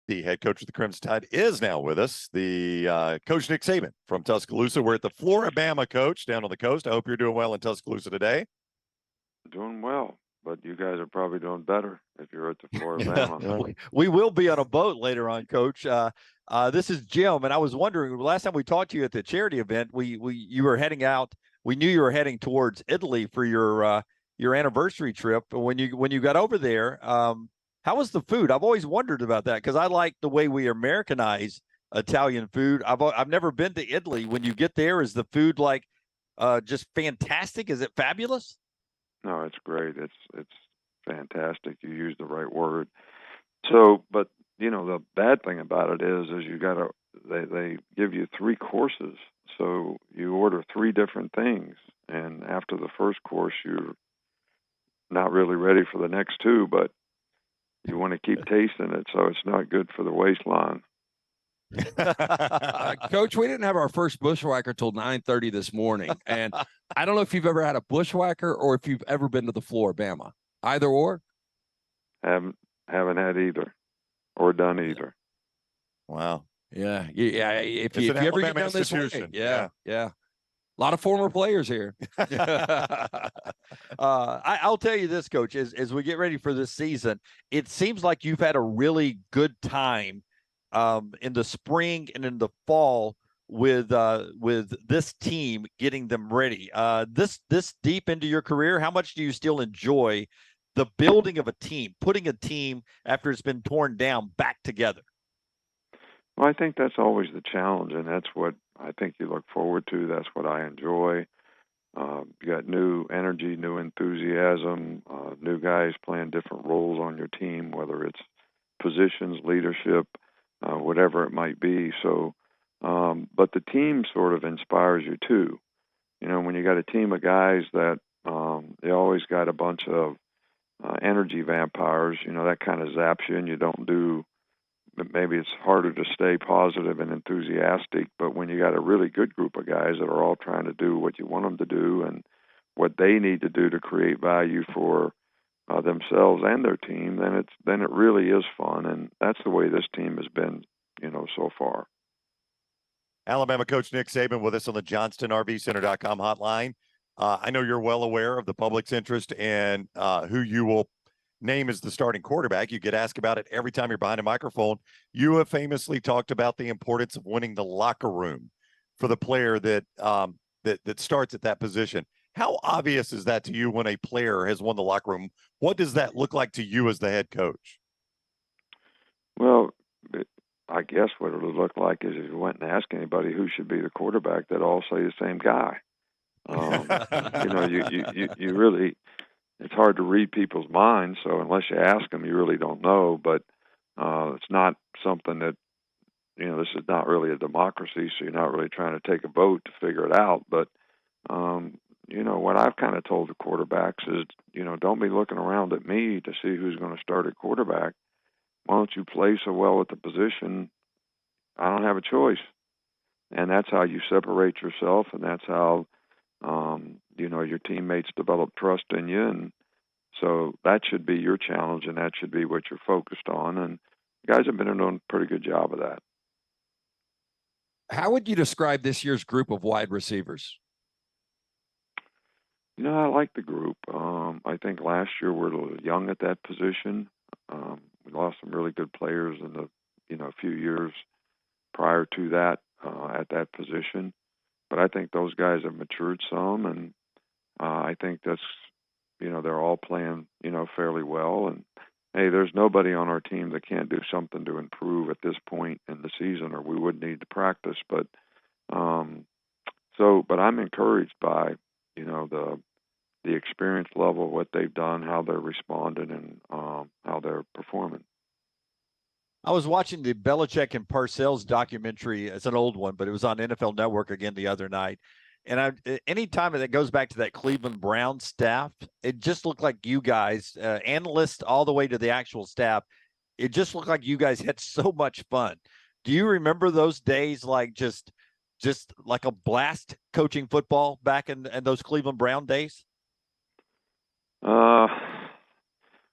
The head coach of the Crimson Tide is now with us, the Coach Nick Saban from Tuscaloosa. We're at the Flora-Bama, Coach, down on the coast. I hope you're doing well in Tuscaloosa today. Doing well, but you guys are probably doing better if you're at the Flora-Bama. we will be on a boat later on, Coach. This is Jim, and I was wondering, last time we talked to you at the charity event, you were heading out. We knew you were heading towards Italy for your anniversary trip. When you got over there, how was the food? I've always wondered about that because I like the way we Americanize Italian food. I've never been to Italy. When you get there, is the food like just fantastic? Is it fabulous? No, it's great. It's fantastic. You used the right word. So, but the bad thing about it is you gotta they give you 3 courses, so you order 3 different things, and after the first course, you're not really ready for the next 2, but you want to keep tasting it, so it's not good for the waistline. Coach, we didn't have our first bushwhacker till 9:30 this morning, and I don't know if you've ever had a bushwhacker or if you've ever been to the Flora-Bama. Either or? Haven't had either, or done either. Wow. Yeah. If you ever get down this way, yeah. A lot of former players here. I'll tell you this, Coach, as we get ready for this season, it seems like you've had a really good time in the spring and in the fall with this team, getting them ready. This deep into your career, how much do you still enjoy the building of a team, putting a team after it's been torn down back together? Well, I think that's always the challenge, and that's what I think you look forward to. That's what I enjoy. You got new energy, new enthusiasm, new guys playing different roles on your team, whether it's positions, leadership, whatever it might be. So, but the team sort of inspires you too. When you got a team of guys that they always got a bunch of energy vampires, that kind of zaps you, and you don't do. Maybe it's harder to stay positive and enthusiastic, but when you got a really good group of guys that are all trying to do what you want them to do and what they need to do to create value for themselves and their team, then it really is fun, and that's the way this team has been, so far. Alabama coach Nick Saban with us on the JohnstonRVCenter.com hotline. I know you're well aware of the public's interest in who you will name as the starting quarterback. You get asked about it every time you're behind a microphone. You have famously talked about the importance of winning the locker room for the player that starts at that position. How obvious is that to you when a player has won the locker room? What does that look like to you as the head coach? Well, I guess what it'll look like is if you went and asked anybody who should be the quarterback, they'd all say the same guy. You really, it's hard to read people's minds, so unless you ask them, you really don't know. But it's not something that, this is not really a democracy, so you're not really trying to take a vote to figure it out. But, what I've kind of told the quarterbacks is, don't be looking around at me to see who's going to start at quarterback. Why don't you play so well at the position? I don't have a choice. And that's how you separate yourself, and that's how your teammates develop trust in you, and so that should be your challenge, and that should be what you're focused on, and guys have been doing a pretty good job of that. How would you describe this year's group of wide receivers? I like the group. I think last year we were a little young at that position. We lost some really good players in the a few years prior to that at that position. But I think those guys have matured some, and I think that's, they're all playing, fairly well. And, hey, there's nobody on our team that can't do something to improve at this point in the season, or we would need to practice. But but I'm encouraged by, the experience level, what they've done, how they're responding, and how they're performing. I was watching the Belichick and Parcells documentary. It's an old one, but it was on NFL Network again the other night. And anytime that goes back to that Cleveland Browns staff, it just looked like you guys, analysts all the way to the actual staff, it just looked like you guys had so much fun. Do you remember those days like just like a blast coaching football back in those Cleveland Brown days?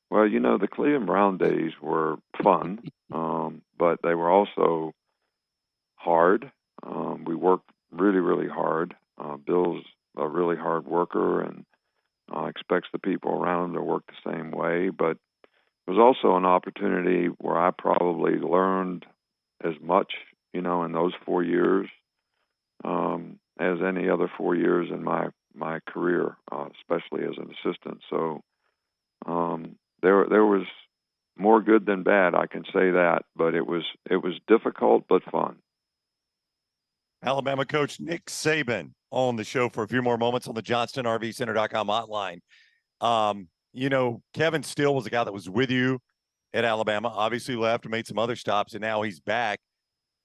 Well, the Cleveland Brown days were fun, but they were also hard. We worked really, really hard. Bill's a really hard worker and expects the people around him to work the same way. But it was also an opportunity where I probably learned as much, in those 4 years as any other 4 years in my career, especially as an assistant. So there was more good than bad, I can say that, but it was difficult but fun. Alabama coach Nick Saban on the show for a few more moments on the JohnstonRVCenter.com hotline. Kevin Steele was a guy that was with you at Alabama, obviously left and made some other stops, and now he's back.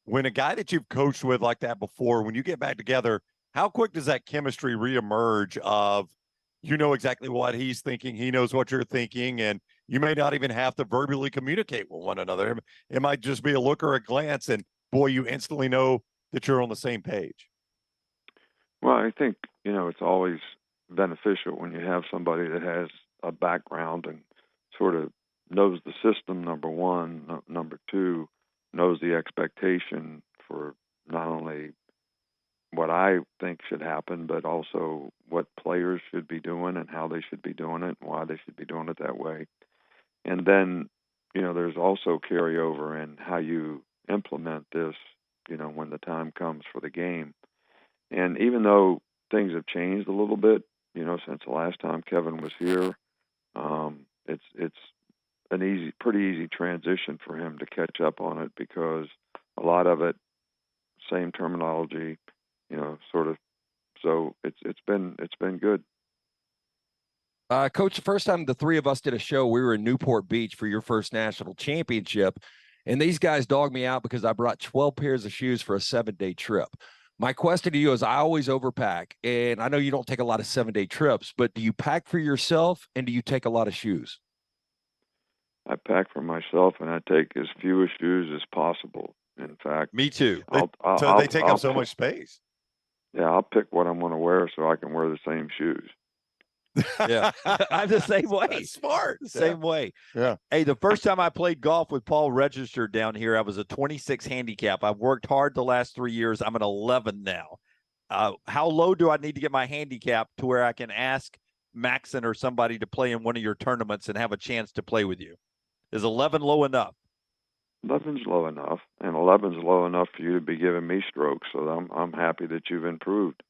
When a guy that you've coached with like that before, when you get back together, how quick does that chemistry reemerge of, exactly what he's thinking, he knows what you're thinking, and you may not even have to verbally communicate with one another. It might just be a look or a glance, and boy, you instantly know that you're on the same page. Well, I think, it's always beneficial when you have somebody that has a background and sort of knows the system, number one. Number two, knows the expectation for not only what I think should happen, but also what players should be doing and how they should be doing it and why they should be doing it that way. And then, there's also carryover in how you implement this, when the time comes for the game. And even though things have changed a little bit, since the last time Kevin was here, it's an pretty easy transition for him to catch up on it, because a lot of it, same terminology, sort of. So it's been good. Coach, the first time the three of us did a show, we were in Newport Beach for your first national championship, and these guys dogged me out because I brought 12 pairs of shoes for a 7-day trip. My question to you is, I always overpack, and I know you don't take a lot of 7-day trips, but do you pack for yourself, and do you take a lot of shoes? I pack for myself, and I take as few shoes as possible. In fact, Me too. They take up so much space. Yeah, I'll pick what I'm going to wear so I can wear the same shoes. Yeah, I'm the same way. That's smart. Same way. Yeah. Hey, the first time I played golf with Paul Register down here, I was a 26 handicap. I've worked hard the last 3 years. I'm an 11 now. How low do I need to get my handicap to where I can ask Maxon or somebody to play in one of your tournaments and have a chance to play with you? Is 11 low enough? 11's low enough, and 11's low enough for you to be giving me strokes. So I'm happy that you've improved.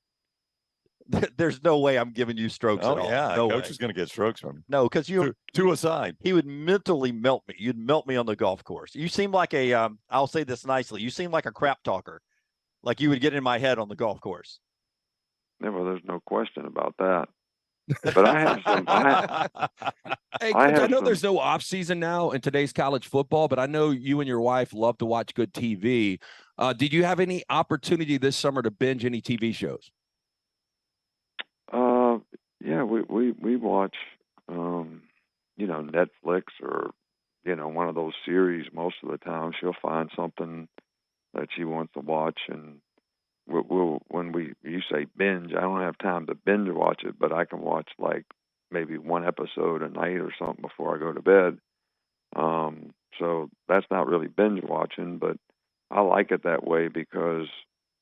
There's no way I'm giving you strokes at all. Yeah, no coach way. is going to get strokes from you. No, because two aside. he would mentally melt me. You'd melt me on the golf course. You seem like I'll say this nicely, you seem like a crap talker. Like you would get in my head on the golf course. Yeah, well, there's no question about that. But I have some. Hey, Coach, I know there's no off season now in today's college football, but I know you and your wife love to watch good TV. Did you have any opportunity this summer to binge any TV shows? Yeah, we watch, Netflix or, one of those series most of the time. She'll find something that she wants to watch, and you say binge, I don't have time to binge watch it, but I can watch like maybe one episode a night or something before I go to bed. So that's not really binge watching, but I like it that way because,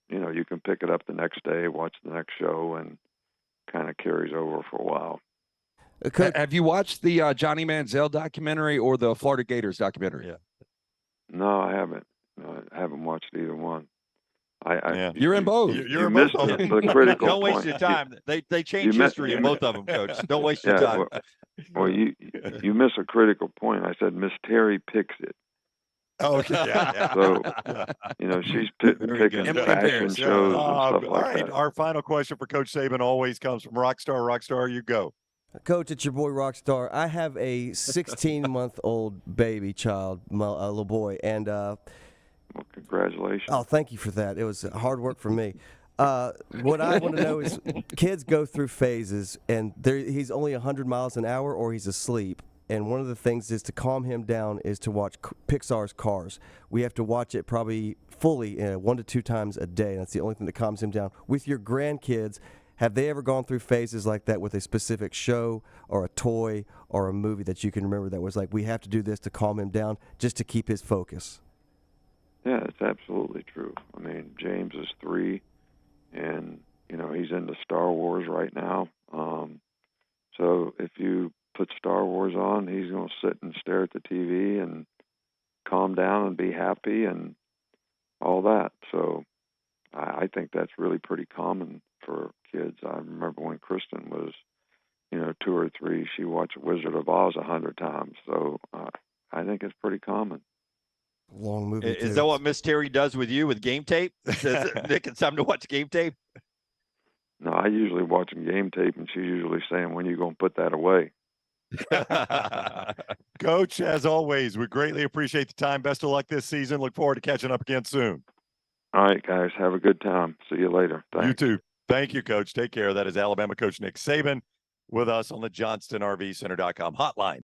you can pick it up the next day, watch the next show, and kind of carries over for a while. Have you watched the Johnny Manziel documentary or the Florida Gators documentary? Yeah. No, I haven't. I haven't watched either one. You're in both. You missed the critical Don't waste point. your time. They changed history in both of them, Coach. Don't waste your time. Well, you miss a critical point. I said Miss Terry picks it. Oh, okay. Yeah. So, she's picking fashion shows and stuff like all right. that. Our final question for Coach Saban always comes from Rockstar. Rockstar, you go. Coach, it's your boy Rockstar. I have a 16-month-old baby child, a little boy, and Well, congratulations. oh, thank you for that. It was hard work for me. What I want to know is, kids go through phases, and he's only 100 miles an hour, or he's asleep. And one of the things is to calm him down is to watch Pixar's Cars. We have to watch it probably fully 1 to 2 times a day. That's the only thing that calms him down. With your grandkids, have they ever gone through phases like that with a specific show or a toy or a movie that you can remember that was like, we have to do this to calm him down just to keep his focus? It's absolutely true. I mean, James is 3, and he's into Star Wars right now. So if you put Star Wars on, he's going to sit and stare at the TV and calm down and be happy and all that. So I think that's really pretty common for kids. I remember when Kristen was, 2 or 3, she watched Wizard of Oz 100 times. So I think it's pretty common. Long movie. Is too. that what Miss Terry does with you with game tape? Says, Nick, it's time to watch game tape. No, I usually watching game tape, and she's usually saying, "When you gonna put that away?" Coach, as always, we greatly appreciate the time. Best of luck this season. Look forward to catching up again soon. All right, guys, have a good time. See you later. Thanks. You too. Thank you, Coach. Take care. That is Alabama coach Nick Saban with us on the JohnstonRVCenter.com hotline.